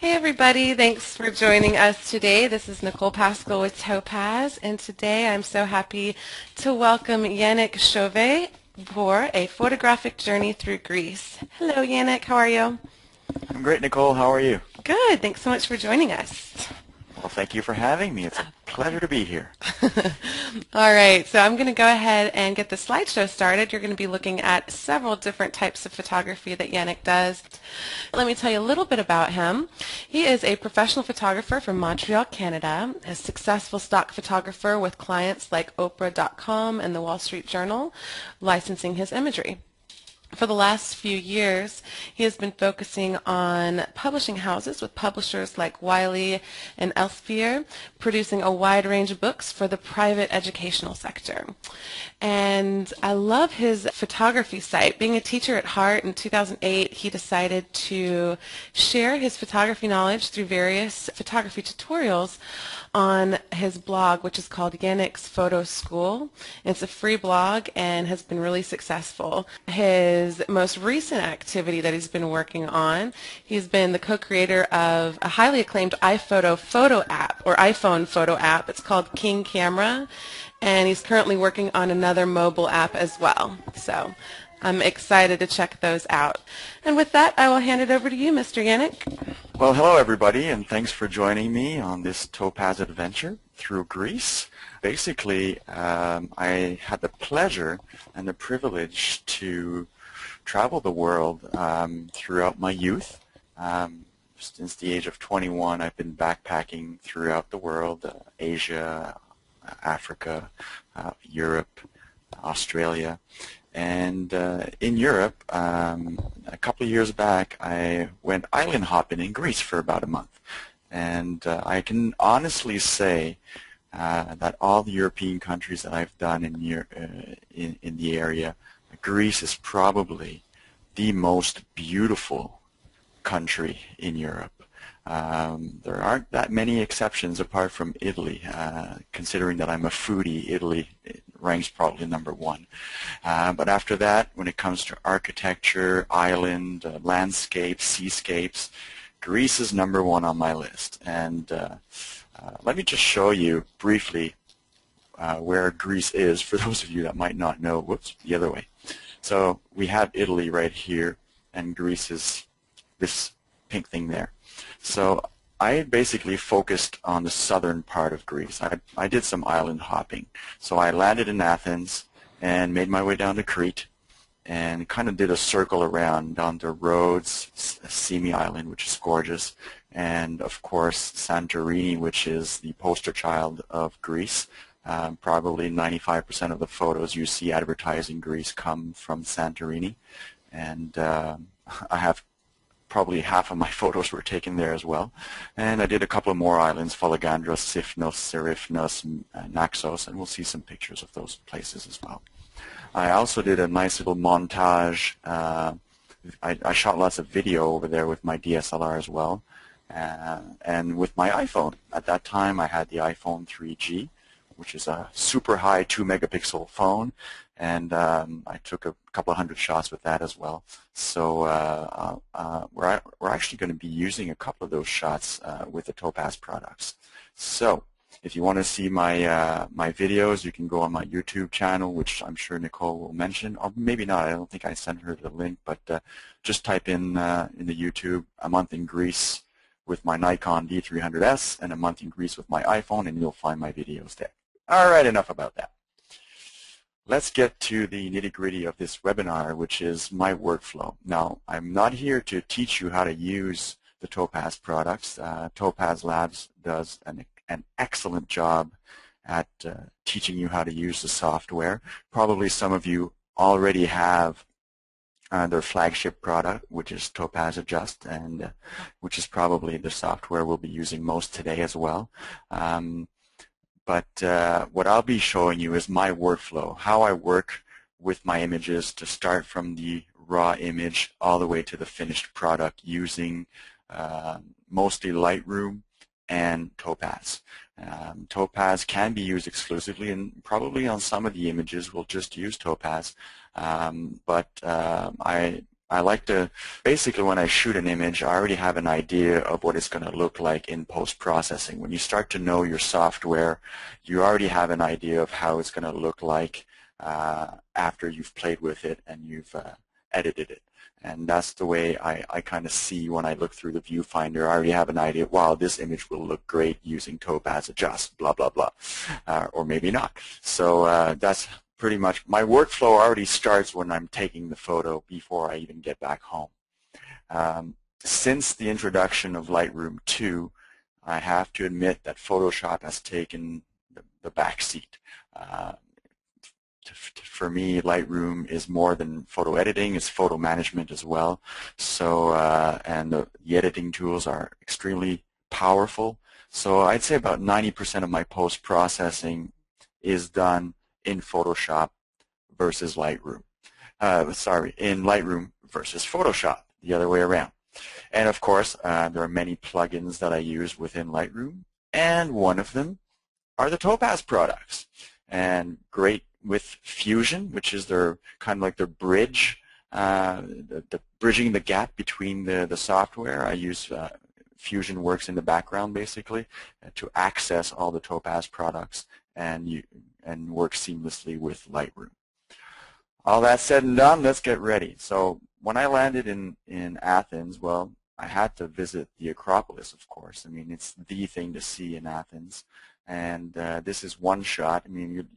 Hey everybody, thanks for joining us today. This is Nicole Pascal with Topaz, and today I'm so happy to welcome Yanik Chauvin for a photographic journey through Greece. Hello Yanik, how are you? I'm great, Nicole. How are you? Good, thanks so much for joining us. Well, thank you for having me. It's a pleasure to be here. All right, so I'm going to go ahead and get the slideshow started. You're going to be looking at several different types of photography that Yanik does. Let me tell you a little bit about him. He is a professional photographer from Montreal, Canada, a successful stock photographer with clients like Oprah.com and the Wall Street Journal, licensing his imagery. For the last few years, he has been focusing on publishing houses with publishers like Wiley and Elsevier, producing a wide range of books for the private educational sector. And I love his photography site. Being a teacher at heart, in 2008, he decided to share his photography knowledge through various photography tutorials on his blog, which is called Yanik's Photo School. It's a free blog and has been really successful. His most recent activity that he's been working on, he's been the co-creator of a highly acclaimed iPhoto photo app, or iPhone photo app. It's called King Camera, and he's currently working on another mobile app as well. So I'm excited to check those out. And with that, I will hand it over to you, Mr. Yanik. Well, hello, everybody, and thanks for joining me on this Topaz adventure through Greece. Basically, I had the pleasure and the privilege to travel the world throughout my youth. Since the age of 21, I've been backpacking throughout the world, Asia, Africa, Europe, Australia. And in Europe, a couple of years back, I went island hopping in Greece for about a month. And I can honestly say that all the European countries that I've done in the area, Greece is probably the most beautiful country in Europe. There aren't that many exceptions apart from Italy. Considering that I'm a foodie, Italy ranks probably number one. But after that, when it comes to architecture, island, landscapes, seascapes, Greece is number one on my list. And let me just show you briefly where Greece is for those of you that might not know. Whoops, the other way. So we have Italy right here, and Greece is this pink thing there. So I basically focused on the southern part of Greece. I did some island hopping. So I landed in Athens and made my way down to Crete and kind of did a circle around down to Rhodes, Simi Island, which is gorgeous, and of course Santorini, which is the poster child of Greece. Probably 95% of the photos you see advertising Greece come from Santorini, and I have probably half of my photos were taken there as well. And I did a couple of more islands, Folegandros, Sifnos, Serifnos, Naxos, and we'll see some pictures of those places as well. I also did a nice little montage. I shot lots of video over there with my DSLR as well, and with my iPhone. At that time, I had the iPhone 3G, which is a super high 2-megapixel phone, and I took a couple of hundred shots with that as well. So we're actually going to be using a couple of those shots with the Topaz products. So if you want to see my my videos, you can go on my YouTube channel, which I'm sure Nicole will mention, or maybe not. I don't think I sent her the link, but just type in the YouTube "A Month in Greece" with my Nikon D300S and "A Month in Greece" with my iPhone, and you'll find my videos there. All right, enough about that. Let's get to the nitty-gritty of this webinar, which is my workflow. Now, I'm not here to teach you how to use the Topaz products. Topaz Labs does an excellent job at teaching you how to use the software. Probably some of you already have their flagship product, which is Topaz Adjust, and which is probably the software we'll be using most today as well. But what I'll be showing you is my workflow, how I work with my images to start from the raw image all the way to the finished product using mostly Lightroom and Topaz. Topaz can be used exclusively, and probably on some of the images we'll just use Topaz. But I I like to, basically when I shoot an image, I already have an idea of what it's going to look like in post-processing. When you start to know your software, you already have an idea of how it's going to look like after you've played with it and you've edited it. And that's the way I kind of see when I look through the viewfinder. I already have an idea, wow, this image will look great using Topaz Adjust, blah, blah, blah, or maybe not. So that's pretty much, my workflow already starts when I'm taking the photo before I even get back home. Since the introduction of Lightroom 2, I have to admit that Photoshop has taken the back seat. For me, Lightroom is more than photo editing, it's photo management as well. So, and the editing tools are extremely powerful. So I'd say about 90% of my post-processing is done in Photoshop versus Lightroom. In Lightroom versus Photoshop, the other way around. And of course, there are many plugins that I use within Lightroom, and one of them are the Topaz products. And great with Fusion, which is their kind of like their bridge, the bridging the gap between the software. I use Fusion works in the background basically to access all the Topaz products and work seamlessly with Lightroom. All that said and done, let's get ready. So when I landed in Athens, well, I had to visit the Acropolis, of course. I mean, it's the thing to see in Athens. And this is one shot. I mean,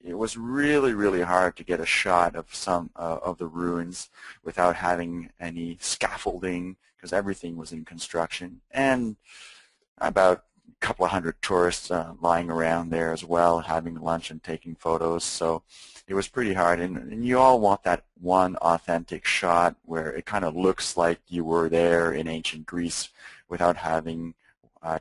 it was really, really hard to get a shot of some of the ruins without having any scaffolding, because everything was in construction, and about a couple of hundred tourists lying around there as well, having lunch and taking photos. So it was pretty hard, and you all want that one authentic shot where it kind of looks like you were there in ancient Greece without having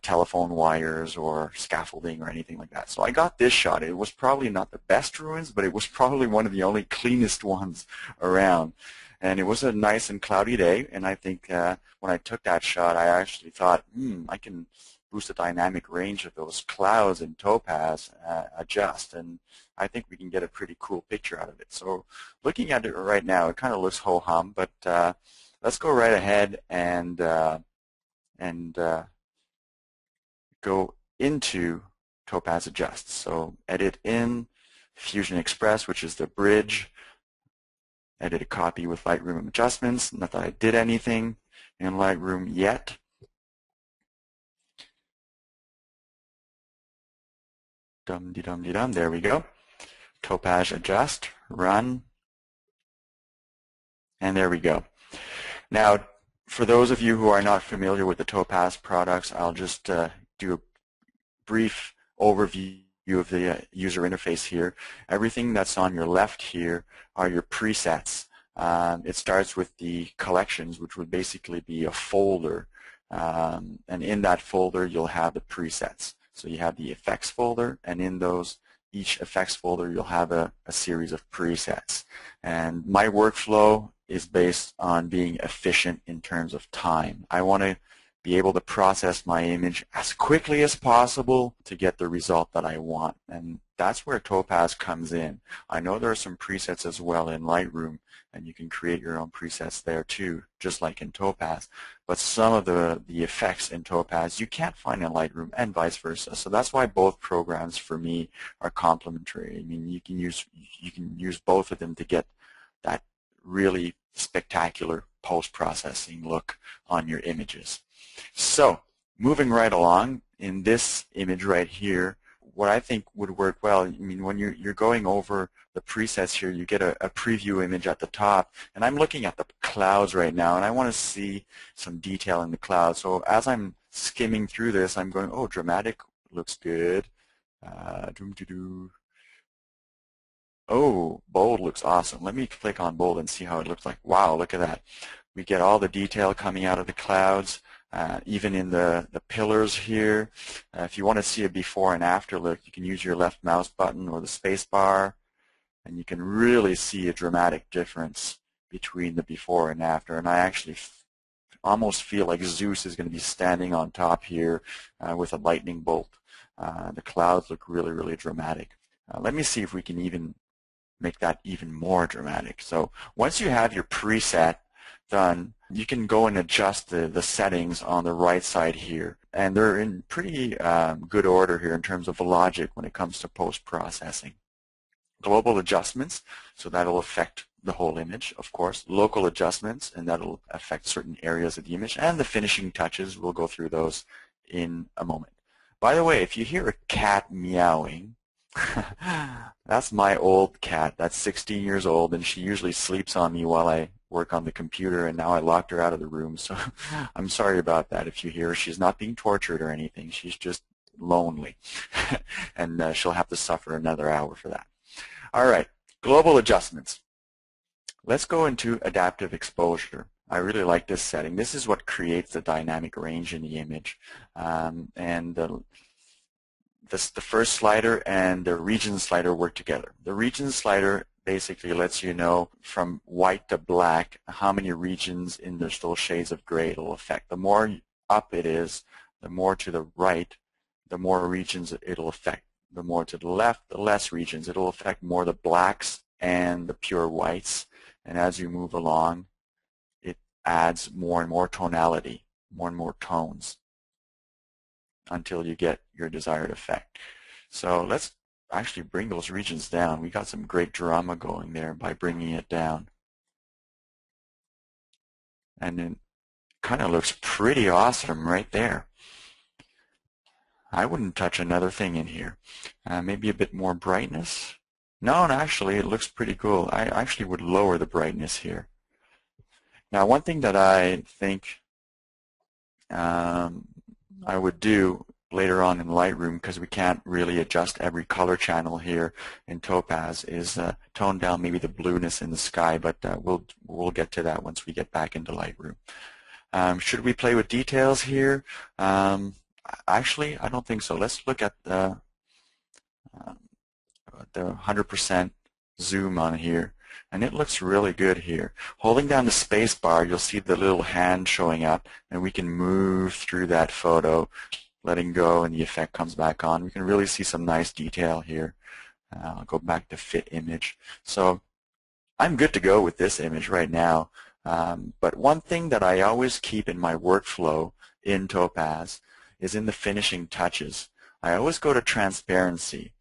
telephone wires or scaffolding or anything like that. So I got this shot. It was probably not the best ruins, but it was probably one of the only cleanest ones around. And it was a nice and cloudy day, and I think when I took that shot, I actually thought, I can boost the dynamic range of those clouds in Topaz, Adjust, and I think we can get a pretty cool picture out of it. So looking at it right now, it kind of looks ho-hum, but let's go right ahead and go into Topaz Adjust. So edit in Fusion Express, which is the bridge. Edit a copy with Lightroom adjustments. Not that I did anything in Lightroom yet. Dum-de-dum-de-dum. There we go. Topaz Adjust. Run. And there we go. Now, for those of you who are not familiar with the Topaz products, I'll just do a brief overview of the user interface here. Everything that's on your left here are your presets. It starts with the collections, which would basically be a folder, and in that folder you'll have the presets. So you have the effects folder, and in each effects folder you'll have a series of presets. And my workflow is based on being efficient in terms of time. I want to be able to process my image as quickly as possible to get the result that I want. And that's where Topaz comes in. I know there are some presets as well in Lightroom, and you can create your own presets there too, just like in Topaz. But some of the effects in Topaz you can't find in Lightroom, and vice versa. So that's why both programs for me are complementary. I mean, you can use both of them to get that really spectacular post-processing look on your images. So moving right along, in this image right here, what I think would work well, I mean, when you're going over the presets here, you get a preview image at the top, and I'm looking at the clouds right now, and I want to see some detail in the clouds. So as I'm skimming through this, I'm going, oh, dramatic looks good. Oh, bold looks awesome. Let me click on bold and see how it looks like. Wow, look at that. We get all the detail coming out of the clouds. Even in the pillars here. If you want to see a before and after look, you can use your left mouse button or the space bar, and you can really see a dramatic difference between the before and after. And I actually almost feel like Zeus is going to be standing on top here with a lightning bolt. The clouds look really, really dramatic. Let me see if we can even make that even more dramatic. So once you have your preset done, you can go and adjust the settings on the right side here. And they're in pretty good order here in terms of logic when it comes to post-processing. Global adjustments, so that'll affect the whole image, of course. Local adjustments, and that'll affect certain areas of the image. And the finishing touches, we'll go through those in a moment. By the way, if you hear a cat meowing, that's my old cat. That's 16 years old, and she usually sleeps on me while I work on the computer, and now I locked her out of the room, so I'm sorry about that if you hear her. She's not being tortured or anything. She's just lonely, and she'll have to suffer another hour for that. All right, global adjustments. Let's go into adaptive exposure. I really like this setting. This is what creates the dynamic range in the image. The first slider and the region slider work together. The region slider basically lets you know from white to black how many regions in those little shades of gray it'll affect. The more up it is, the more to the right, the more regions it'll affect. The more to the left, the less regions. It'll affect more the blacks and the pure whites. And as you move along, it adds more and more tonality, more and more tones, until you get your desired effect. So let's actually bring those regions down. We got some great drama going there by bringing it down. And it kind of looks pretty awesome right there. I wouldn't touch another thing in here. Maybe a bit more brightness. No, actually it looks pretty cool. I actually would lower the brightness here. Now one thing that I think I would do later on in Lightroom, because we can't really adjust every color channel here in Topaz, is tone down maybe the blueness in the sky, but we'll get to that once we get back into Lightroom. Should we play with details here? Actually, I don't think so. Let's look at the 100% zoom on here, and it looks really good here. Holding down the space bar, you'll see the little hand showing up, and we can move through that photo, letting go, and the effect comes back on. We can really see some nice detail here. I'll go back to fit image. So I'm good to go with this image right now. But one thing that I always keep in my workflow in Topaz is in the finishing touches. I always go to transparency.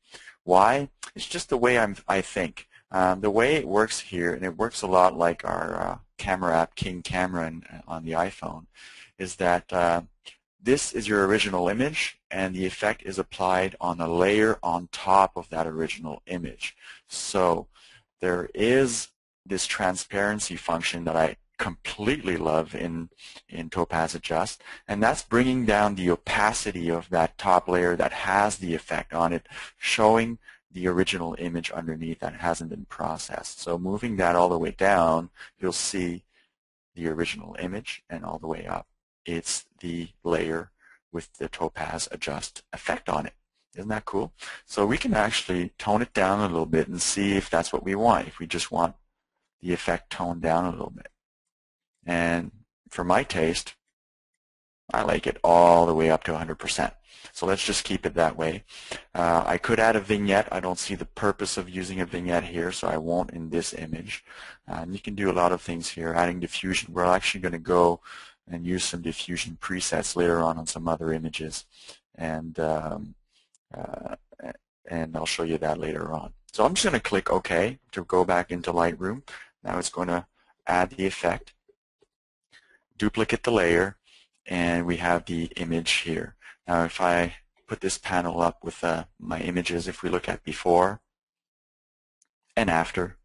Why? It's just the way I think. The way it works here, and it works a lot like our camera app, King Camera on the iPhone, is that this is your original image, and the effect is applied on a layer on top of that original image. So there is this transparency function that I completely love in Topaz Adjust, and that's bringing down the opacity of that top layer that has the effect on it, showing the original image underneath that hasn't been processed. So moving that all the way down, you'll see the original image, and all the way up, it's the layer with the Topaz Adjust effect on it. Isn't that cool? So we can actually tone it down a little bit and see if that's what we want, if we just want the effect toned down a little bit. And for my taste, I like it all the way up to 100%. So let's just keep it that way. I could add a vignette. I don't see the purpose of using a vignette here, so I won't in this image. You can do a lot of things here. Adding diffusion. We're actually going to go and use some diffusion presets later on some other images, and I'll show you that later on. So I'm just going to click OK to go back into Lightroom. Now it's going to add the effect, duplicate the layer, and we have the image here. Now if I put this panel up with my images, if we look at before and after,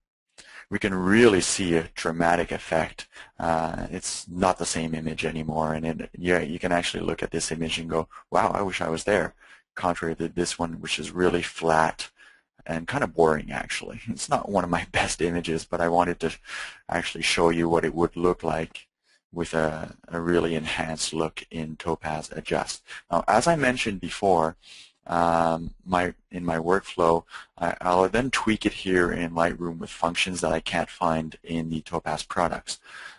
we can really see a dramatic effect. It's not the same image anymore, and you can actually look at this image and go, wow, I wish I was there, contrary to this one, which is really flat and kind of boring actually. It's not one of my best images, but I wanted to actually show you what it would look like with a really enhanced look in Topaz Adjust. Now, as I mentioned before, in my workflow, I'll then tweak it here in Lightroom with functions that I can't find in the Topaz products.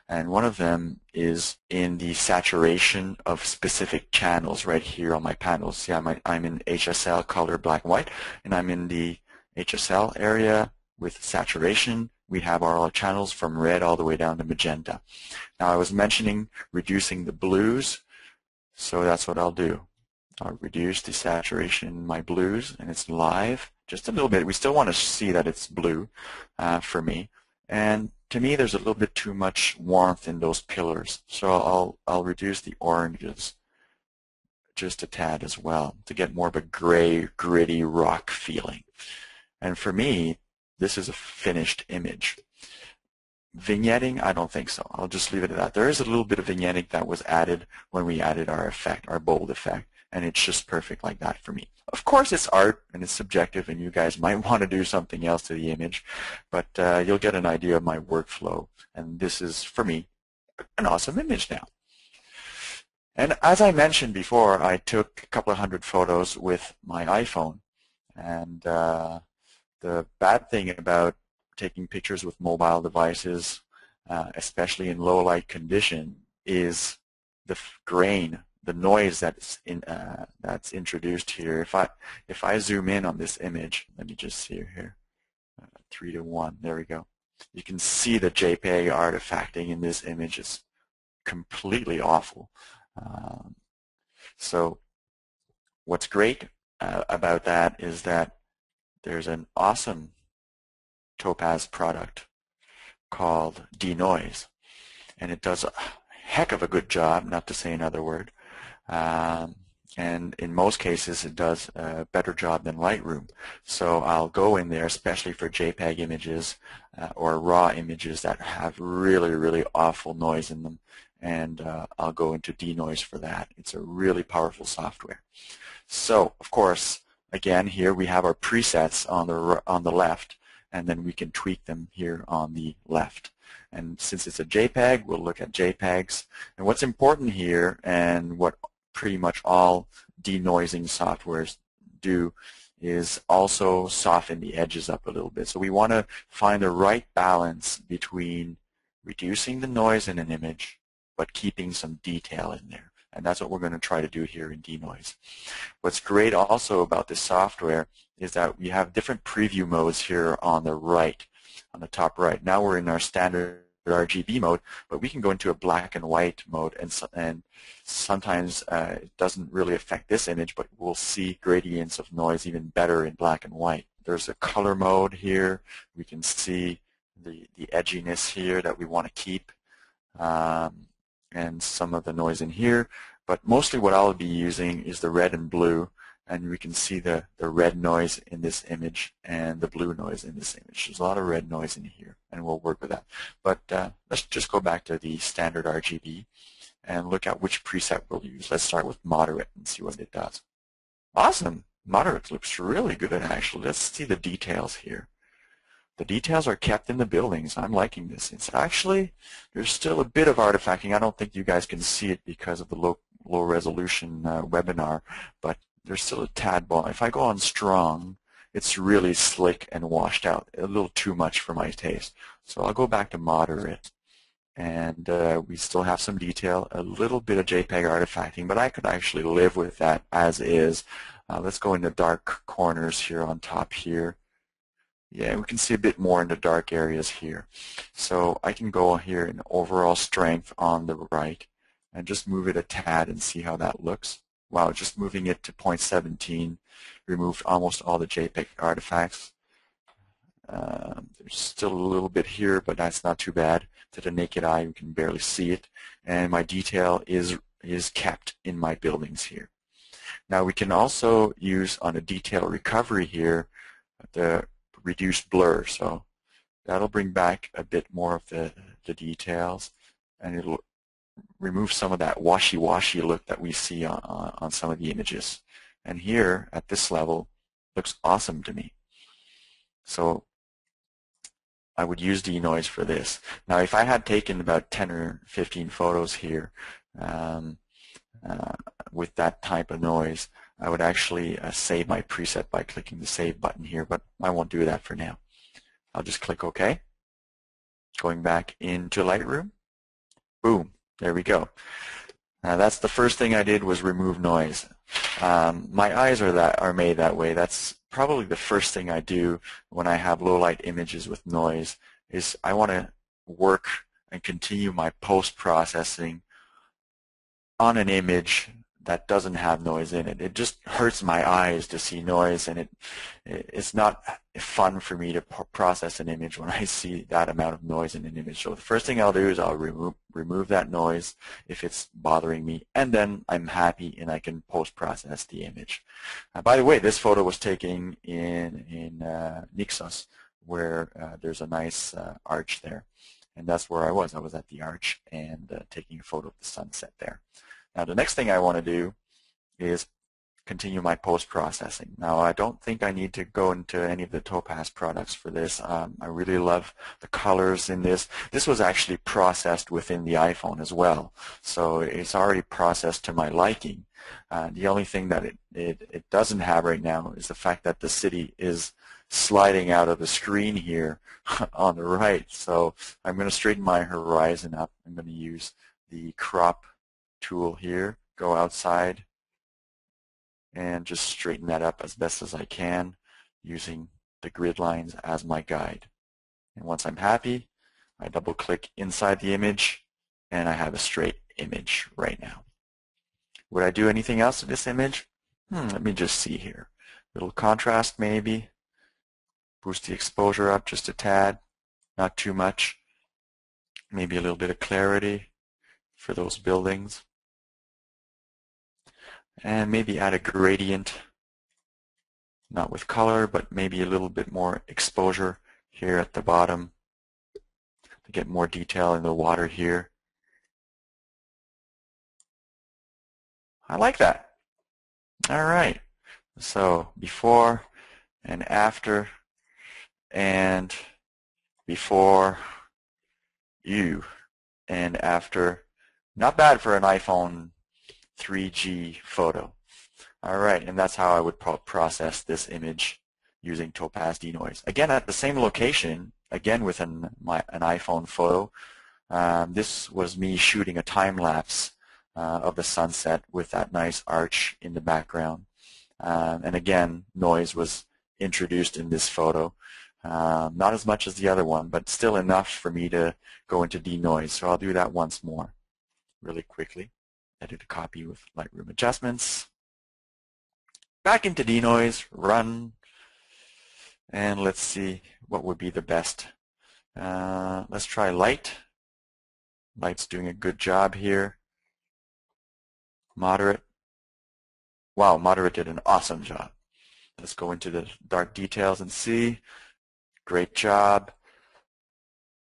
And one of them is in the saturation of specific channels right here on my panels. See, I'm in HSL color black and white, and I'm in the HSL area with saturation, we have our channels from red all the way down to magenta. Now I was mentioning reducing the blues, so that's what I'll do. I'll reduce the saturation in my blues, and it's live just a little bit. We still want to see that it's blue for me. And to me, there's a little bit too much warmth in those pillars, so I'll reduce the oranges just a tad as well to get more of a gray, gritty rock feeling. And for me, this is a finished image. Vignetting, I don't think so. I'll just leave it at that. There is a little bit of vignetting that was added when we added our effect, our bold effect, and it's just perfect like that for me. Of course, it's art and it's subjective, and you guys might want to do something else to the image, but you'll get an idea of my workflow, and this is, for me, an awesome image now. And as I mentioned before, I took a couple of hundred photos with my iPhone, and the bad thing about taking pictures with mobile devices, especially in low light condition, is the grain, the noise that's introduced here. If I zoom in on this image, let me just see here, 3:1. There we go. You can see the JPEG artifacting in this image is completely awful. So what's great about that is that there's an awesome Topaz product called denoise, and it does a heck of a good job, not to say another word, and in most cases it does a better job than Lightroom. So I'll go in there, especially for JPEG images or raw images that have really, really awful noise in them, and I'll go into denoise for that. It's a really powerful software. So of course, again, here we have our presets on the left, and then we can tweak them here on the left. And since it's a JPEG, we'll look at JPEGs. And what's important here, and what pretty much all denoising softwares do, is also soften the edges up a little bit. So we want to find the right balance between reducing the noise in an image but keeping some detail in there. And that's what we're going to try to do here in denoise. What's great also about this software is that we have different preview modes here on the right, on the top right. Now we're in our standard RGB mode, but we can go into a black and white mode, and sometimes it doesn't really affect this image, but we'll see gradients of noise even better in black and white. There's a color mode here. We can see the edginess here that we want to keep, and some of the noise in here. But mostly what I'll be using is the red and blue, and we can see the red noise in this image and the blue noise in this image. There's a lot of red noise in here, and we'll work with that. But let's just go back to the standard RGB and look at which preset we'll use. Let's start with moderate and see what it does. Awesome. Moderate looks really good, actually. Let's see the details here. The details are kept in the buildings. I'm liking this. It's actually, there's still a bit of artifacting. I don't think you guys can see it because of the low resolution webinar, but there's still a tad ball. If I go on strong, it's really slick and washed out, a little too much for my taste. So I'll go back to moderate, and we still have some detail, a little bit of JPEG artifacting, but I could actually live with that as is. Let's go into dark corners here on top here. Yeah, we can see a bit more in the dark areas here. So I can go here in overall strength on the right and just move it a tad and see how that looks. Wow, just moving it to 0.17 removed almost all the JPEG artifacts. There's still a little bit here, but that's not too bad. To the naked eye, you can barely see it. And my detail is kept in my buildings here. Now we can also use on a detail recovery here the reduced blur. So that'll bring back a bit more of the details, and it'll remove some of that washy-washy look that we see on some of the images. And here at this level looks awesome to me. So I would use denoise for this. Now if I had taken about 10 or 15 photos here with that type of noise, I would actually save my preset by clicking the Save button here, but I won't do that for now. I'll just click OK. Going back into Lightroom. Boom. There we go. That's the first thing I did, was remove noise. My eyes are made that way. That's probably the first thing I do when I have low light images with noise. is I want to work and continue my post-processing on an image that doesn't have noise in it. It just hurts my eyes to see noise, and it's not fun for me to process an image when I see that amount of noise in an image. So the first thing I'll do is I'll remove that noise if it's bothering me, and then I'm happy and I can post-process the image. By the way, this photo was taken in Naxos, where there's a nice arch there. And that's where I was. I was at the arch and taking a photo of the sunset there. Now the next thing I want to do is continue my post-processing. Now I don't think I need to go into any of the Topaz products for this. I really love the colors in this. This was actually processed within the iPhone as well, so it's already processed to my liking. The only thing that it doesn't have right now is the fact that the city is sliding out of the screen here on the right. So I'm going to straighten my horizon up. I'm going to use the crop tool here, go outside, and just straighten that up as best as I can using the grid lines as my guide. And once I'm happy, I double click inside the image and I have a straight image right now. Would I do anything else with this image? Let me just see here. Little contrast maybe. Boost the exposure up just a tad, not too much. Maybe a little bit of clarity for those buildings. And maybe add a gradient, not with color, but maybe a little bit more exposure here at the bottom to get more detail in the water here. I like that. All right. So before and after, and before you and after. Not bad for an iPhone 3G photo. All right, and that's how I would process this image using Topaz denoise. Again, at the same location, again with an iPhone photo. This was me shooting a time lapse of the sunset with that nice arch in the background. And again, noise was introduced in this photo. Not as much as the other one, but still enough for me to go into denoise. So I'll do that once more really quickly. Edit a copy with Lightroom adjustments. Back into denoise, run, and let's see what would be the best. Let's try light. Light's doing a good job here. Moderate. Wow, moderate did an awesome job. Let's go into the dark details and see. Great job.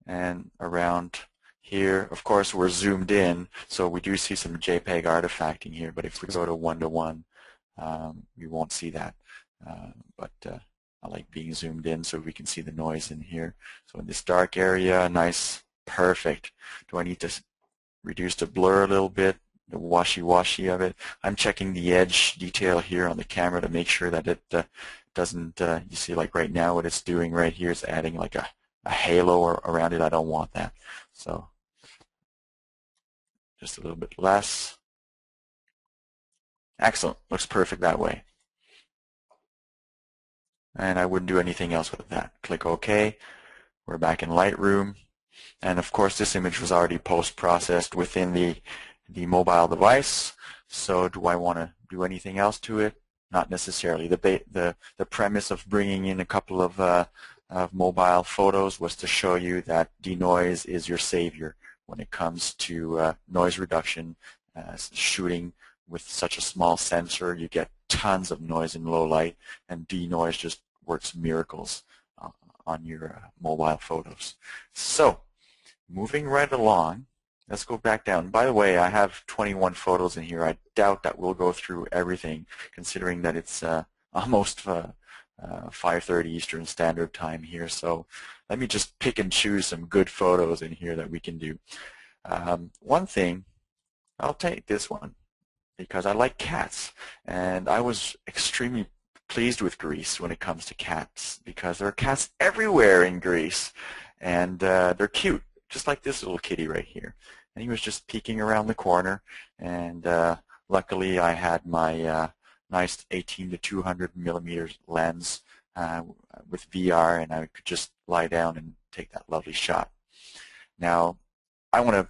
And around here, of course, we're zoomed in, so we do see some JPEG artifacting here, but if we go to 1:1, we won't see that. But I like being zoomed in so we can see the noise in here. So in this dark area, nice, perfect. Do I need to reduce the blur a little bit, the washy-washy of it? I'm checking the edge detail here on the camera to make sure that it doesn't, you see like right now what it's doing right here is adding like a halo around it. I don't want that. So just a little bit less. Excellent. Looks perfect that way. And I wouldn't do anything else with that. Click OK. We're back in Lightroom. And of course this image was already post-processed within the mobile device. So do I want to do anything else to it? Not necessarily. The premise of bringing in a couple of mobile photos was to show you that denoise is your savior when it comes to noise reduction. Shooting with such a small sensor, you get tons of noise in low light, and denoise just works miracles on your mobile photos. So moving right along, let's go back down. By the way, I have 21 photos in here. I doubt that we'll go through everything, considering that it's almost 5:30 Eastern Standard Time here. So let me just pick and choose some good photos in here that we can do. One thing, I'll take this one because I like cats, and I was extremely pleased with Greece when it comes to cats because there are cats everywhere in Greece, and they're cute, just like this little kitty right here. And he was just peeking around the corner, and luckily I had my nice 18 to 200 millimeters lens with VR, and I could just lie down and take that lovely shot. Now, I want to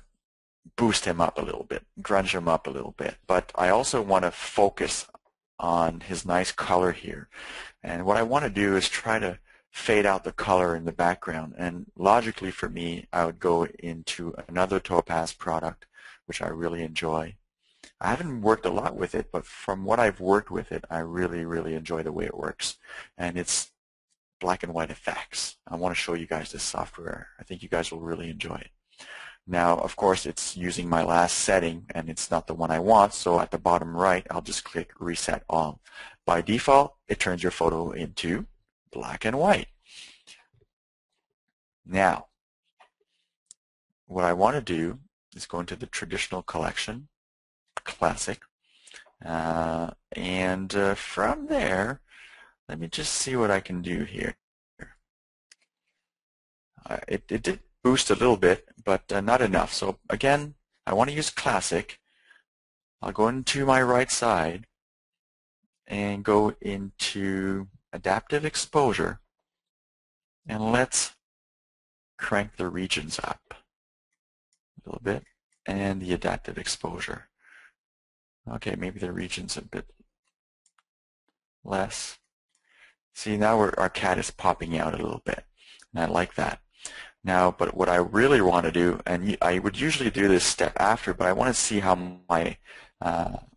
boost him up a little bit, grunge him up a little bit, but I also want to focus on his nice color here. And what I want to do is try to fade out the color in the background. And logically for me, I would go into another Topaz product, which I really enjoy. I haven't worked a lot with it, but from what I've worked with it, I really, really enjoy the way it works. And it's black and white effects. I want to show you guys this software. I think you guys will really enjoy it. Now, of course, it's using my last setting, and it's not the one I want, so at the bottom right, I'll just click Reset All. By default, it turns your photo into black and white. Now, what I want to do is go into the traditional collection, classic, and from there, let me just see what I can do here. It did boost a little bit, but not enough. So again, I want to use classic. I'll go into my right side and go into adaptive exposure, and let's crank the regions up a little bit and the adaptive exposure. Okay, maybe the region's a bit less. See, now our cat is popping out a little bit, and I like that. Now, but what I really want to do, and I would usually do this step after, but I want to see how my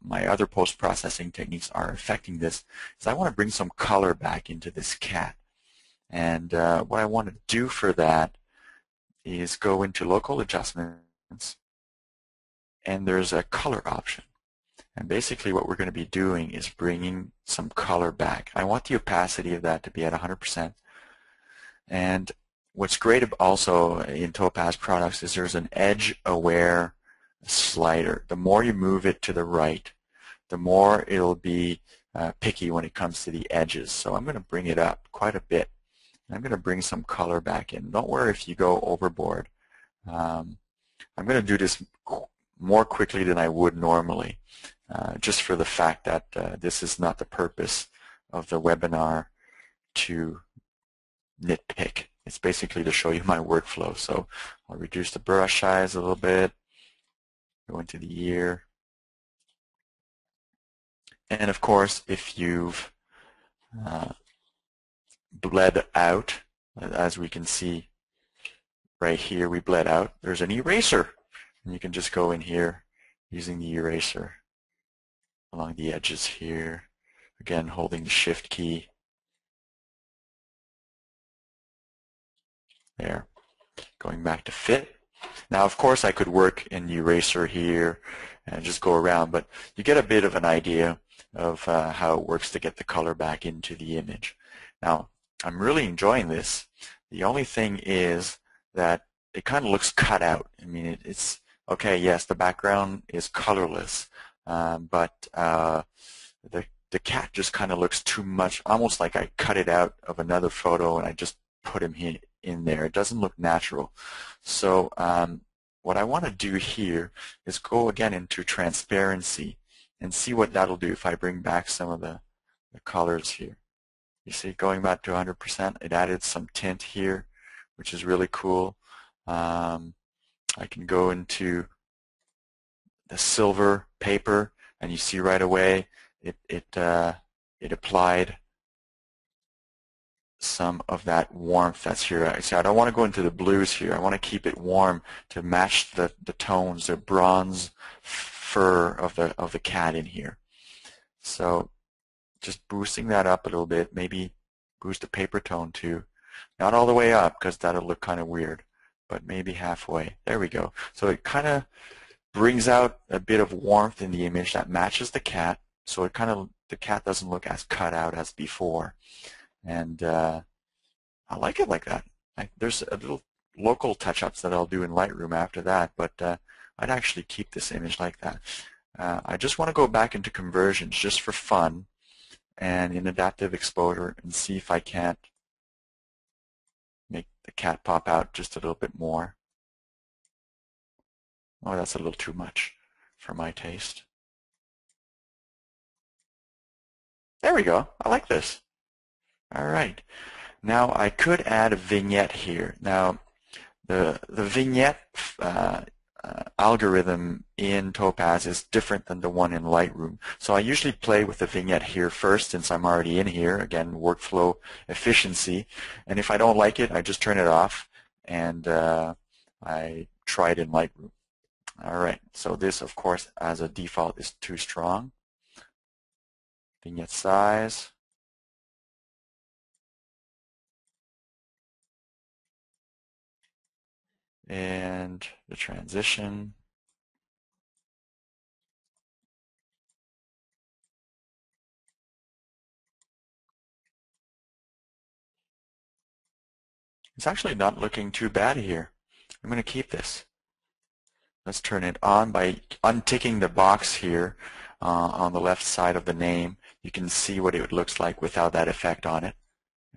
my other post-processing techniques are affecting this, is I want to bring some color back into this cat. And what I want to do for that is go into local adjustments, and there's a color option. And basically what we're going to be doing is bringing some color back. I want the opacity of that to be at 100%. And what's great also in Topaz products is there's an edge-aware slider. The more you move it to the right, the more it'll be picky when it comes to the edges. So I'm going to bring it up quite a bit. I'm going to bring some color back in. Don't worry if you go overboard. I'm going to do this more quickly than I would normally, just for the fact that this is not the purpose of the webinar to nitpick. It's basically to show you my workflow. So I'll reduce the brush size a little bit, go into the ear. And of course, if you've bled out, as we can see right here, we bled out, there's an eraser. And you can just go in here using the eraser along the edges here. Again, holding the Shift key. There. Going back to fit. Now, of course, I could work in the eraser here and just go around, but you get a bit of an idea of how it works to get the color back into the image. Now, I'm really enjoying this. The only thing is that it kind of looks cut out. I mean, it's okay, yes, the background is colorless, but the cat just kind of looks too much, almost like I cut it out of another photo and I just put him in there. It doesn't look natural. So what I want to do here is go again into transparency and see what that'll do if I bring back some of the colors here. You see, going back to 100%, it added some tint here, which is really cool. I can go into the silver paper, and you see right away it applied some of that warmth that's here. So I don't want to go into the blues here. I want to keep it warm to match the tones, the bronze fur of the cat in here. So just boosting that up a little bit, maybe boost the paper tone too. Not all the way up because that'll look kind of weird, but maybe halfway. There we go. So it kind of brings out a bit of warmth in the image that matches the cat, so it kind of, the cat doesn't look as cut out as before. And I like it like that. There's a little local touch-ups that I'll do in Lightroom after that, but I'd actually keep this image like that. I just want to go back into conversions just for fun and in adaptive exposure and see if I can't make the cat pop out just a little bit more. Oh, that's a little too much for my taste. There we go. I like this. All right. Now I could add a vignette here. Now the vignette algorithm in Topaz is different than the one in Lightroom. So I usually play with the vignette here first since I'm already in here. Again, workflow efficiency. And if I don't like it, I just turn it off and I try it in Lightroom. All right, so this, of course, as a default is too strong. Vignette size. And the transition. It's actually not looking too bad here. I'm going to keep this. Let's turn it on by unticking the box here on the left side of the name. You can see what it looks like without that effect on it,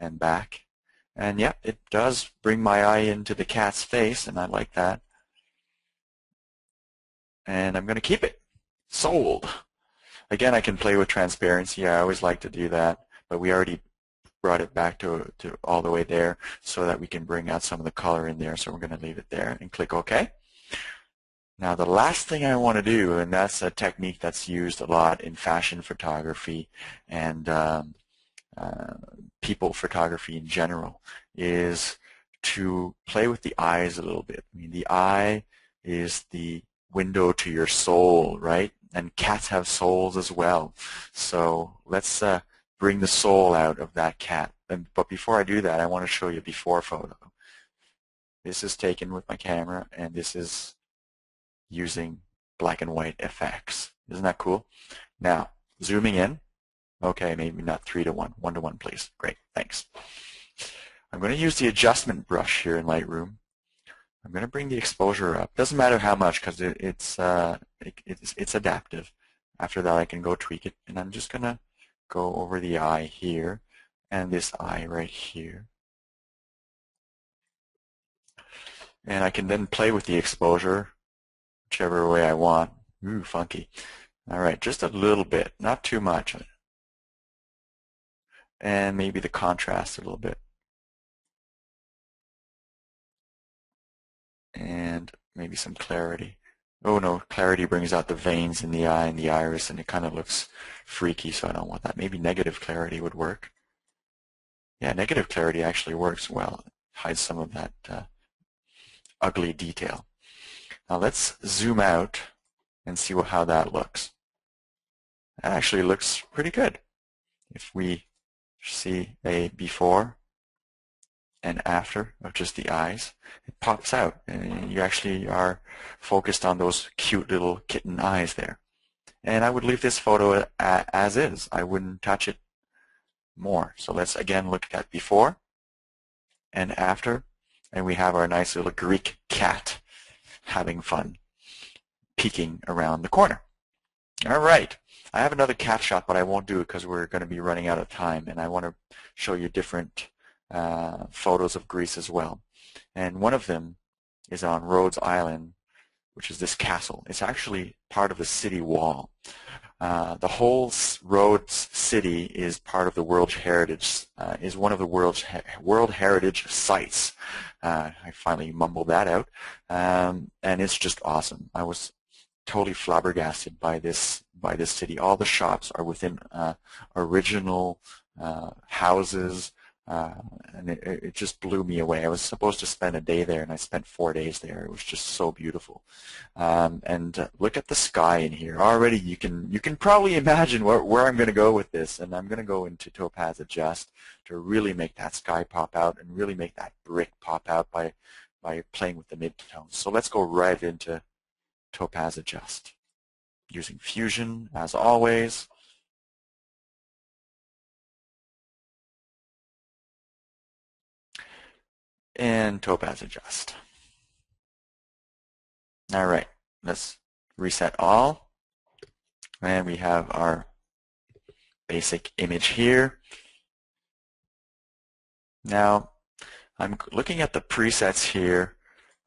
and back. And yeah, it does bring my eye into the cat's face, and I like that. And I'm going to keep it. Sold. Again, I can play with transparency. I always like to do that, but we already brought it back to all the way there so that we can bring out some of the color in there. So we're going to leave it there and click OK. Now the last thing I want to do, and that's a technique that's used a lot in fashion photography and people photography in general, is to play with the eyes a little bit. I mean, the eye is the window to your soul, right? And cats have souls as well. So let's bring the soul out of that cat. But before I do that, I want to show you a before photo. This is taken with my camera, and this is using black and white effects. Isn't that cool? Now, zooming in. Okay, maybe not 3 to 1. 1 to 1, please. Great, thanks. I'm going to use the adjustment brush here in Lightroom. I'm going to bring the exposure up. Doesn't matter how much because it's adaptive. After that, I can go tweak it, and I'm just going to go over the eye here and this eye right here. And I can then play with the exposure whichever way I want. Ooh, funky. All right, just a little bit, not too much. And maybe the contrast a little bit. And maybe some clarity. Oh no, clarity brings out the veins in the eye and the iris, and it kind of looks freaky, so I don't want that. Maybe negative clarity would work. Yeah, negative clarity actually works well. It hides some of that ugly detail. Now let's zoom out and see how that looks. That actually looks pretty good. If we see a before and after of just the eyes, it pops out, and you actually are focused on those cute little kitten eyes there. And I would leave this photo as is. I wouldn't touch it more. So let's again look at before and after, and we have our nice little Greek cat having fun, peeking around the corner. All right, I have another cat shot, but I won't do it because we're going to be running out of time, and I want to show you different photos of Greece as well. And one of them is on Rhodes Island, which is this castle. It's actually part of the city wall. The whole Rhodes city is part of the World Heritage, is one of the World Heritage sites. I finally mumbled that out, and it's just awesome. I was totally flabbergasted by this city. All the shops are within original houses, and it just blew me away. I was supposed to spend a day there, and I spent 4 days there. It was just so beautiful. And look at the sky in here. Already you can probably imagine where I'm going to go with this, and I'm going to go into Topaz Adjust to really make that sky pop out and really make that brick pop out by playing with the midtones. So let's go right into Topaz Adjust using Fusion as always. And Topaz Adjust. All right, let's reset all. And we have our basic image here. Now, I'm looking at the presets here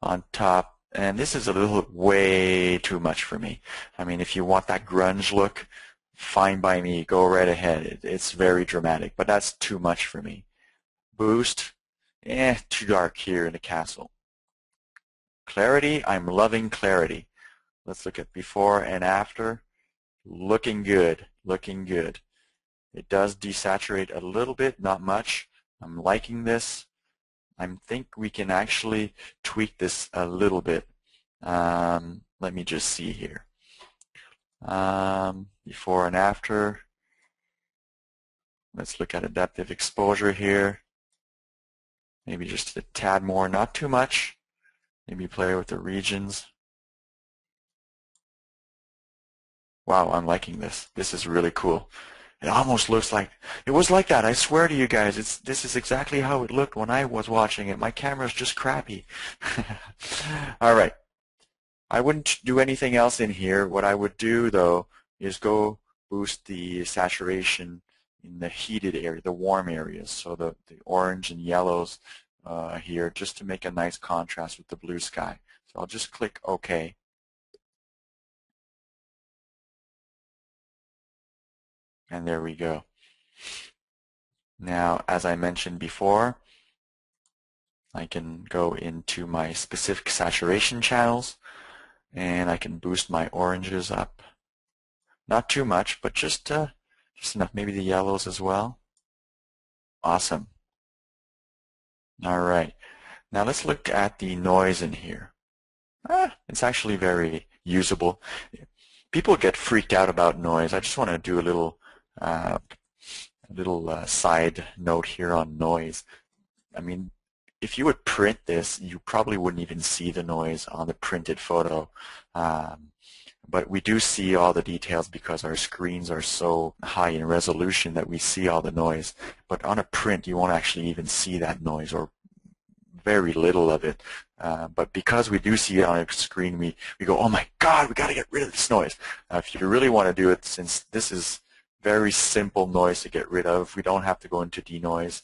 on top, and this is a little way too much for me. I mean, if you want that grunge look, fine by me, go right ahead. It's very dramatic, but that's too much for me. Boost, too dark here in the castle. Clarity, I'm loving clarity. Let's look at before and after. Looking good, looking good. It does desaturate a little bit, not much. I'm liking this. I think we can actually tweak this a little bit. Let me just see here. Before and after. Let's look at adaptive exposure here. Maybe just a tad more, not too much. Maybe play with the regions. Wow, I'm liking this. This is really cool. It almost looks like, it was like that. I swear to you guys, this is exactly how it looked when I was watching it. My camera's just crappy. All right. I wouldn't do anything else in here. What I would do, though, is go boost the saturation in the heated area, the warm areas, so the orange and yellows here, just to make a nice contrast with the blue sky. So I'll just click OK. And there we go. Now, as I mentioned before, I can go into my specific saturation channels, and I can boost my oranges up. Not too much, but just enough. Maybe the yellows as well. Awesome. All right. Now let's look at the noise in here. It's actually very usable. People get freaked out about noise. I just want to do a little side note here on noise. I mean, if you would print this, you probably wouldn't even see the noise on the printed photo. But we do see all the details because our screens are so high in resolution that we see all the noise. But on a print, you won't actually even see that noise, or very little of it. But because we do see it on a screen, we go, oh my God, we got to get rid of this noise. If you really want to do it, since this is very simple noise to get rid of, we don't have to go into denoise.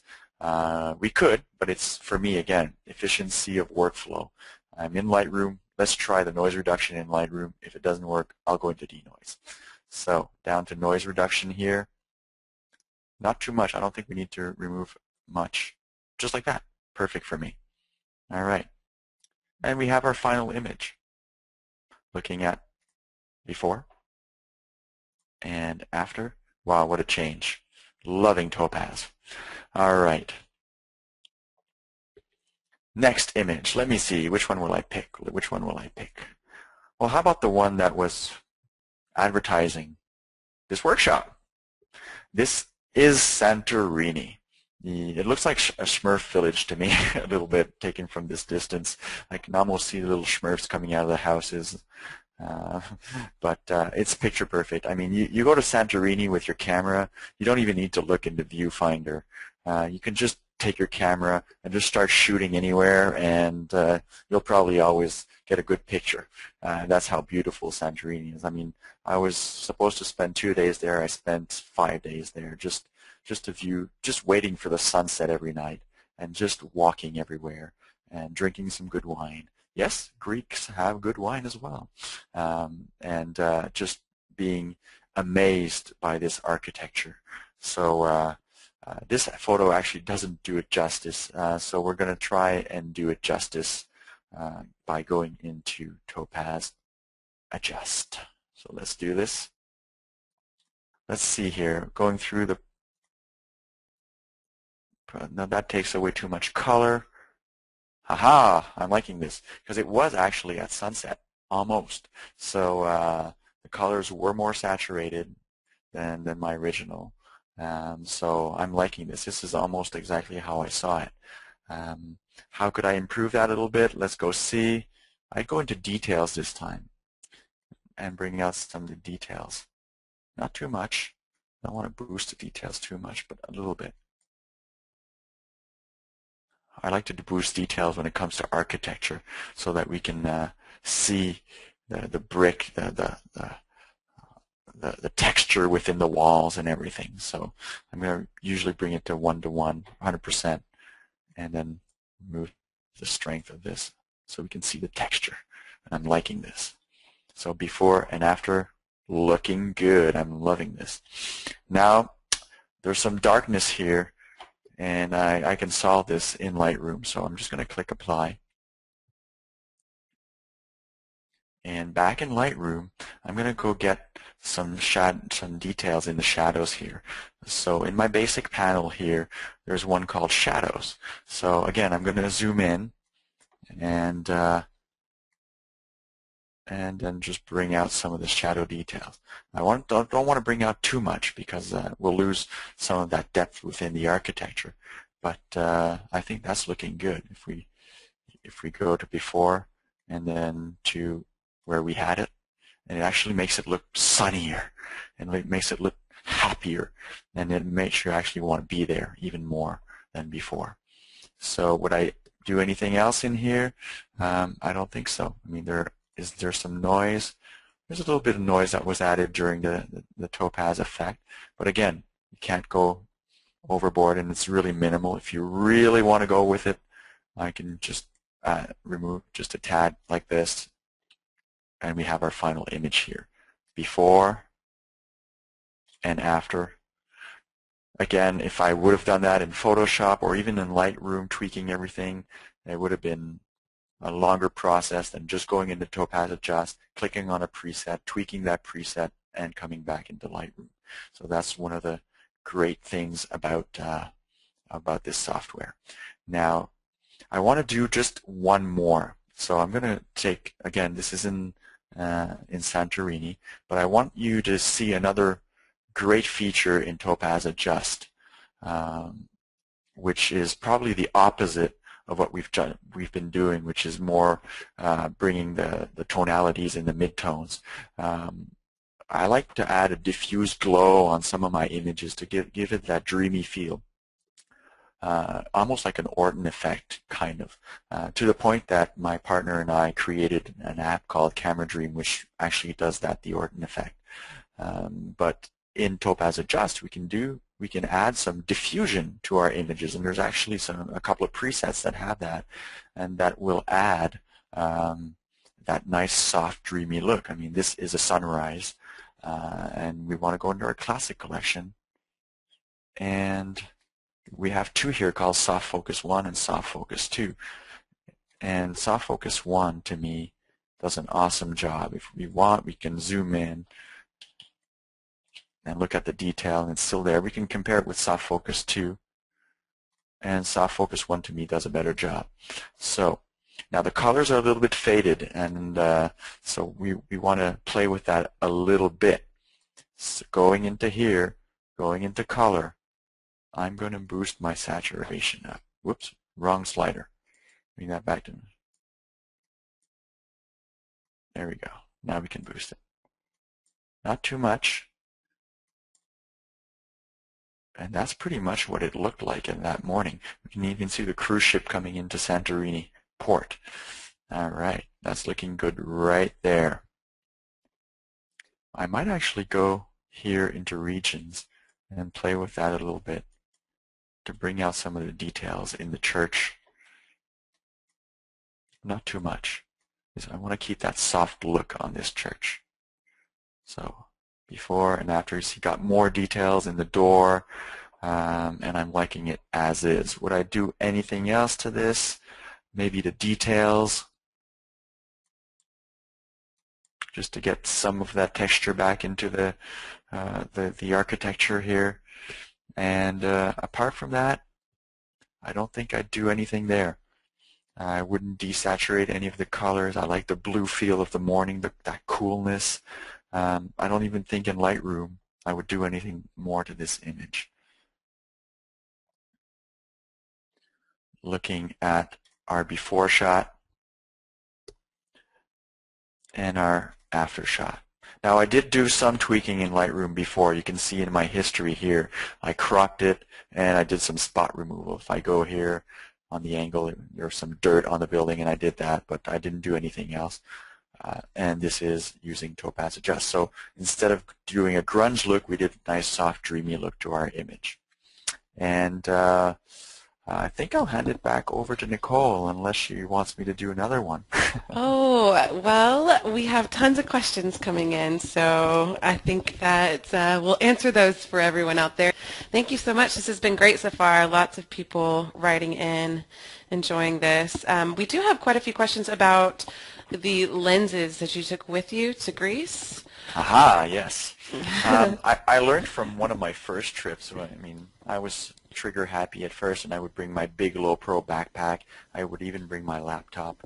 We could, but it's, for me, again, efficiency of workflow. I'm in Lightroom. Let's try the noise reduction in Lightroom. If it doesn't work, I'll go into denoise. So down to noise reduction here. Not too much. I don't think we need to remove much. Just like that. Perfect for me. All right. And we have our final image. Looking at before and after. Wow, what a change. Loving Topaz. All right. Next image. Let me see. Which one will I pick? Which one will I pick? Well, how about the one that was advertising this workshop? This is Santorini. It looks like a Smurf village to me, a little bit taken from this distance. I can almost see the little Smurfs coming out of the houses. But it's picture perfect. I mean, you go to Santorini with your camera, you don't even need to look in the viewfinder. You can just take your camera and just start shooting anywhere, and you'll probably always get a good picture. That's how beautiful Santorini is. I mean, I was supposed to spend 2 days there. I spent 5 days there, just to view, just waiting for the sunset every night, and just walking everywhere, and drinking some good wine. Yes, Greeks have good wine as well. And just being amazed by this architecture. So this photo actually doesn't do it justice, so we're going to try and do it justice by going into Topaz Adjust. So let's do this. Let's see here, going through the, now that takes away too much color. Aha, I'm liking this, because it was actually at sunset, almost. So the colors were more saturated than my original. So I'm liking this. This is almost exactly how I saw it. How could I improve that a little bit? Let's go see. I'd go into details this time and bring out some of the details. Not too much. I don't want to boost the details too much, but a little bit. I like to boost details when it comes to architecture so that we can see the brick, the texture within the walls and everything. So I'm going to usually bring it to 1:1, 100%, and then move the strength of this so we can see the texture. And I'm liking this. So before and after, looking good. I'm loving this. Now, there's some darkness here and I can solve this in Lightroom. So I'm just going to click Apply. And back in Lightroom, I'm going to go get some details in the shadows here. So in my basic panel here, there's one called Shadows. So again, I'm going to zoom in and then just bring out some of the shadow details. I don't want to bring out too much because we'll lose some of that depth within the architecture. But I think that's looking good. If we go to before and then to where we had it, and it actually makes it look sunnier, and it makes it look happier, and it makes you actually want to be there even more than before. So would I do anything else in here? I don't think so. I mean, there's some noise. There's a little bit of noise that was added during the Topaz effect, but again, you can't go overboard, and it's really minimal. If you really want to go with it, I can just remove just a tad like this, and we have our final image here. Before and after. Again, if I would have done that in Photoshop or even in Lightroom, tweaking everything, it would have been a longer process than just going into Topaz Adjust, clicking on a preset, tweaking that preset, and coming back into Lightroom. So that's one of the great things about this software. Now, I want to do just one more. So I'm going to take, again, this is in Santorini, but I want you to see another great feature in Topaz Adjust, which is probably the opposite of what we've been doing, which is more bringing the tonalities and the midtones. I like to add a diffused glow on some of my images to give it that dreamy feel. Almost like an Orton effect, kind of, to the point that my partner and I created an app called Camera Dream, which actually does that, the Orton effect. But in Topaz Adjust, we can add some diffusion to our images, and there's actually a couple of presets that have that, and that will add that nice, soft, dreamy look. I mean, this is a sunrise, and we want to go into our classic collection, and we have two here called Soft Focus 1 and Soft Focus 2. And Soft Focus 1, to me, does an awesome job. If we want, we can zoom in and look at the detail, and it's still there. We can compare it with Soft Focus 2, and Soft Focus 1, to me, does a better job. So now the colors are a little bit faded, and so we want to play with that a little bit. So going into here, going into color, I'm going to boost my saturation up. Whoops, wrong slider. Bring that back to me. There we go. Now we can boost it. Not too much. And that's pretty much what it looked like in that morning. We can even see the cruise ship coming into Santorini port. All right, that's looking good right there. I might actually go here into regions and play with that a little bit to bring out some of the details in the church. Not too much, because I want to keep that soft look on this church. So before and after, you see, got more details in the door, and I'm liking it as is. Would I do anything else to this? Maybe the details, just to get some of that texture back into the architecture here. And apart from that, I don't think I'd do anything there. I wouldn't desaturate any of the colors. I like the blue feel of the morning, that coolness. I don't even think in Lightroom I would do anything more to this image. Looking at our before shot and our after shot. Now, I did do some tweaking in Lightroom before. You can see in my history here, I cropped it and I did some spot removal. If I go here on the angle, there's some dirt on the building, and I did that, but I didn't do anything else. And this is using Topaz Adjust. So instead of doing a grunge look, we did a nice, soft, dreamy look to our image. And I think I'll hand it back over to Nicole unless she wants me to do another one. Oh, well, we have tons of questions coming in, so I think that we'll answer those for everyone out there. Thank you so much. This has been great so far. Lots of people writing in, enjoying this. We do have quite a few questions about the lenses that you took with you to Greece. Aha, yes. I learned from one of my first trips. I mean, I was trigger happy at first, and I would bring my big low pro backpack. I would even bring my laptop,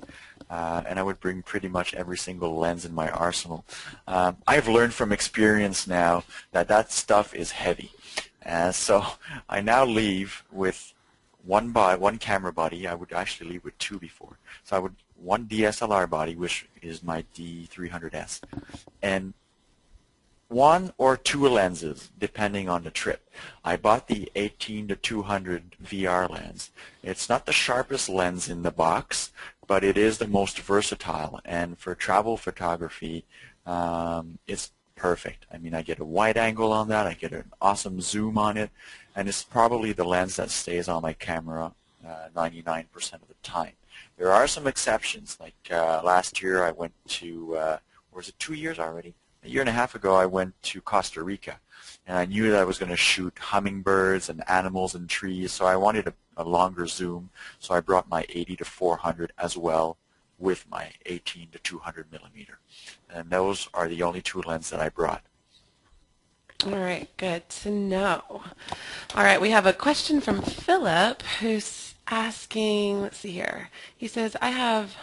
and I would bring pretty much every single lens in my arsenal. I've learned from experience now that that stuff is heavy. So I now leave with one camera body. I would actually leave with two before. So I would one DSLR body, which is my D300S, and one or two lenses depending on the trip. I bought the 18-200 VR lens. It's not the sharpest lens in the box, but it is the most versatile, and for travel photography it's perfect. I mean, I get a wide angle on that, I get an awesome zoom on it, and it's probably the lens that stays on my camera 99% of the time. There are some exceptions, like last year I went to, or was it 2 years already? A year and a half ago I went to Costa Rica, and I knew that I was going to shoot hummingbirds and animals and trees, so I wanted a longer zoom, so I brought my 80-400 as well with my 18-200 millimeter. And those are the only two lenses that I brought. All right, good to know. All right, we have a question from Philip who's asking, let's see here. He says, I have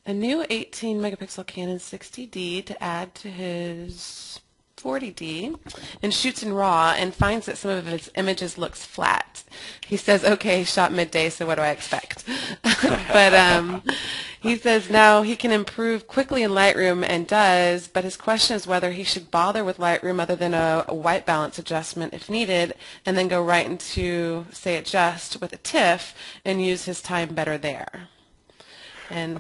a new 18 megapixel Canon 60D to add to his 40D and shoots in RAW and finds that some of his images looks flat. He says, okay, shot midday, so what do I expect? But he says now he can improve quickly in Lightroom and does, but his question is whether he should bother with Lightroom other than a white balance adjustment if needed, and then go right into, say, adjust with a TIFF and use his time better there. And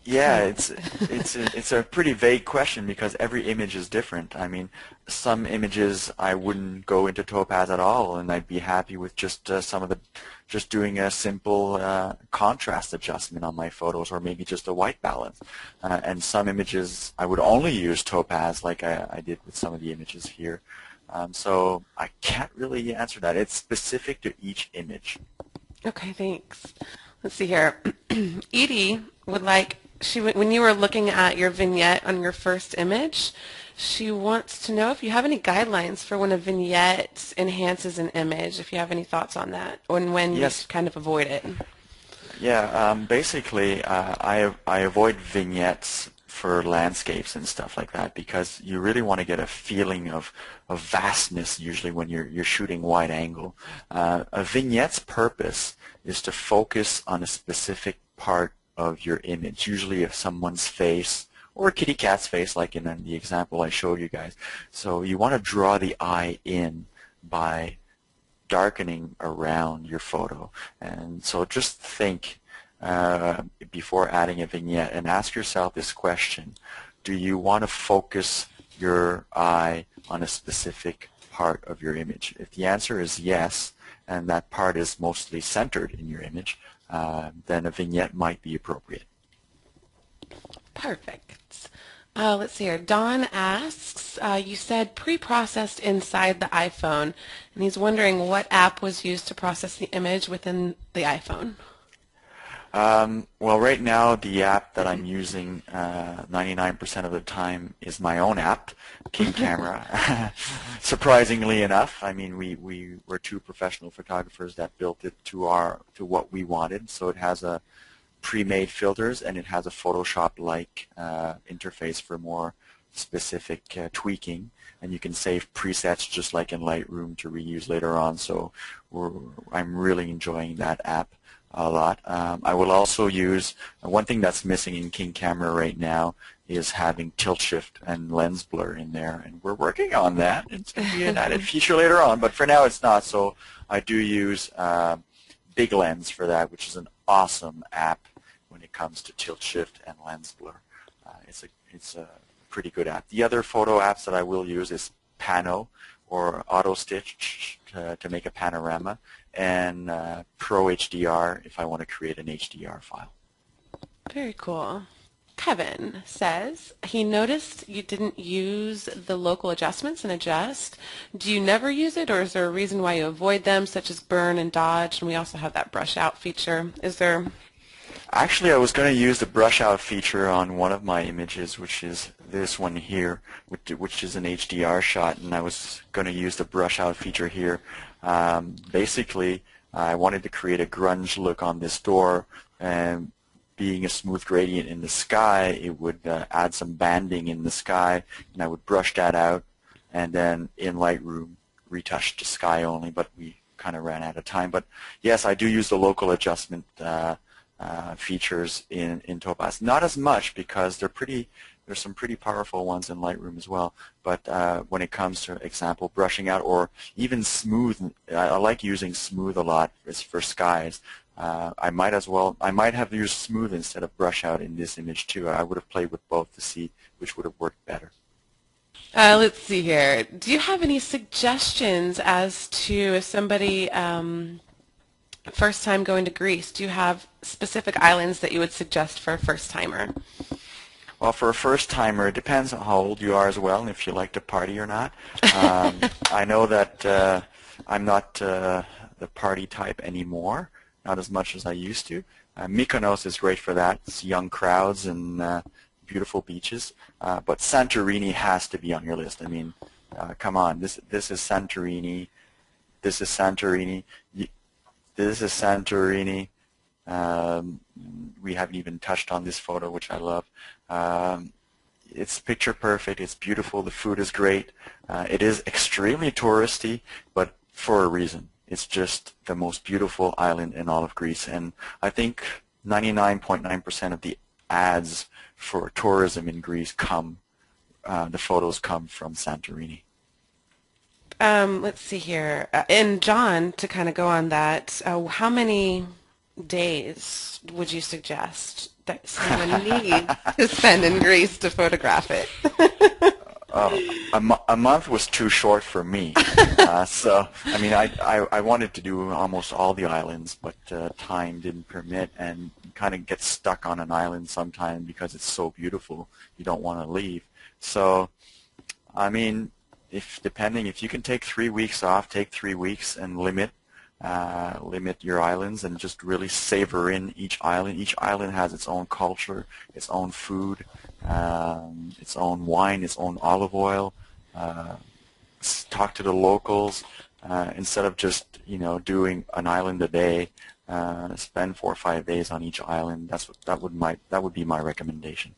yeah, it's a pretty vague question because every image is different. I mean, some images I wouldn't go into Topaz at all, and I'd be happy with just just doing a simple contrast adjustment on my photos, or maybe just a white balance. And some images I would only use Topaz, like I did with some of the images here. So I can't really answer that. It's specific to each image. okay, thanks. Let's see here. Edie would like, when you were looking at your vignette on your first image, she wants to know if you have any guidelines for when a vignette enhances an image, if you have any thoughts on that, or when you kind of avoid it. Yeah, basically I avoid vignettes for landscapes and stuff like that because you really want to get a feeling of vastness usually when you're shooting wide angle. A vignette's purpose is to focus on a specific part of your image, usually of someone's face or a kitty cat's face, like in the example I showed you guys. So you want to draw the eye in by darkening around your photo. And so just think before adding a vignette and ask yourself this question: do you want to focus your eye on a specific part of your image? If the answer is yes, and that part is mostly centered in your image, then a vignette might be appropriate. Perfect. Let's see here. Don asks, you said pre-processed inside the iPhone, and he's wondering what app was used to process the image within the iPhone. Well, right now the app that I'm using 99% of the time is my own app, King Camera. Surprisingly enough, I mean, we were two professional photographers that built it to what we wanted. So it has a pre-made filters and it has a Photoshop-like interface for more specific tweaking, and you can save presets just like in Lightroom to reuse later on. So I'm really enjoying that app a lot. I will also use, one thing that's missing in King Camera right now is having tilt shift and lens blur in there, and we're working on that. It's going to be an added feature later on, but for now it's not. So I do use Big Lens for that, which is an awesome app when it comes to tilt shift and lens blur. It's a pretty good app. The other photo apps that I will use is Pano or Auto Stitch. to make a panorama, and Pro HDR if I want to create an HDR file. Very cool. Kevin says he noticed you didn't use the local adjustments and adjust. Do you never use it, or is there a reason why you avoid them, such as burn and dodge? And we also have that brush out feature. Is there... Actually, I was going to use the brush out feature on one of my images, which is this one here, which is an HDR shot, and I was going to use the brush out feature here. Basically, I wanted to create a grunge look on this door, and being a smooth gradient in the sky, it would add some banding in the sky, and I would brush that out, and then in Lightroom retouch the sky only, but we kind of ran out of time. But yes, I do use the local adjustment features in Topaz. Not as much, because there's some pretty powerful ones in Lightroom as well, but when it comes to example brushing out or even smooth, I like using smooth a lot for skies. I might have used smooth instead of brush out in this image too. I would have played with both to see which would have worked better. Let's see here. Do you have any suggestions as to if somebody first time going to Greece, do you have specific islands that you would suggest for a first timer? Well, for a first timer, it depends on how old you are as well, and if you like to party or not. I know that I'm not the party type anymore, not as much as I used to. Mykonos is great for that. It's young crowds and beautiful beaches. But Santorini has to be on your list. I mean, come on, this is Santorini. This is Santorini. This is Santorini. We haven't even touched on this photo, which I love. It's picture perfect. It's beautiful. The food is great. It is extremely touristy, but for a reason. It's just the most beautiful island in all of Greece, and I think 99.9% of the ads for tourism in Greece the photos come from Santorini. Let's see here. And John, to kind of go on that, how many days would you suggest that someone needs to spend in Greece to photograph it? A month was too short for me. So, I mean, I wanted to do almost all the islands, but time didn't permit, and you kind of get stuck on an island sometime because it's so beautiful. You don't want to leave. So, I mean, if you can take 3 weeks off, take 3 weeks and limit your islands and just really savor in each island. Each island has its own culture, its own food, its own wine, its own olive oil. Talk to the locals instead of just doing an island a day. Spend 4 or 5 days on each island. That would be my recommendation.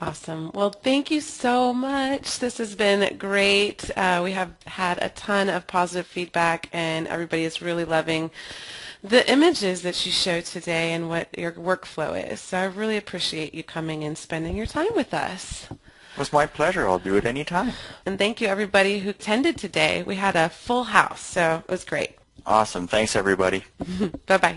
Awesome. Well, thank you so much. This has been great. We have had a ton of positive feedback, and everybody is really loving the images that you showed today and what your workflow is. So I really appreciate you coming and spending your time with us. It was my pleasure. I'll do it anytime. And thank you, everybody who attended today. We had a full house, so it was great. Awesome. Thanks, everybody. Bye-bye.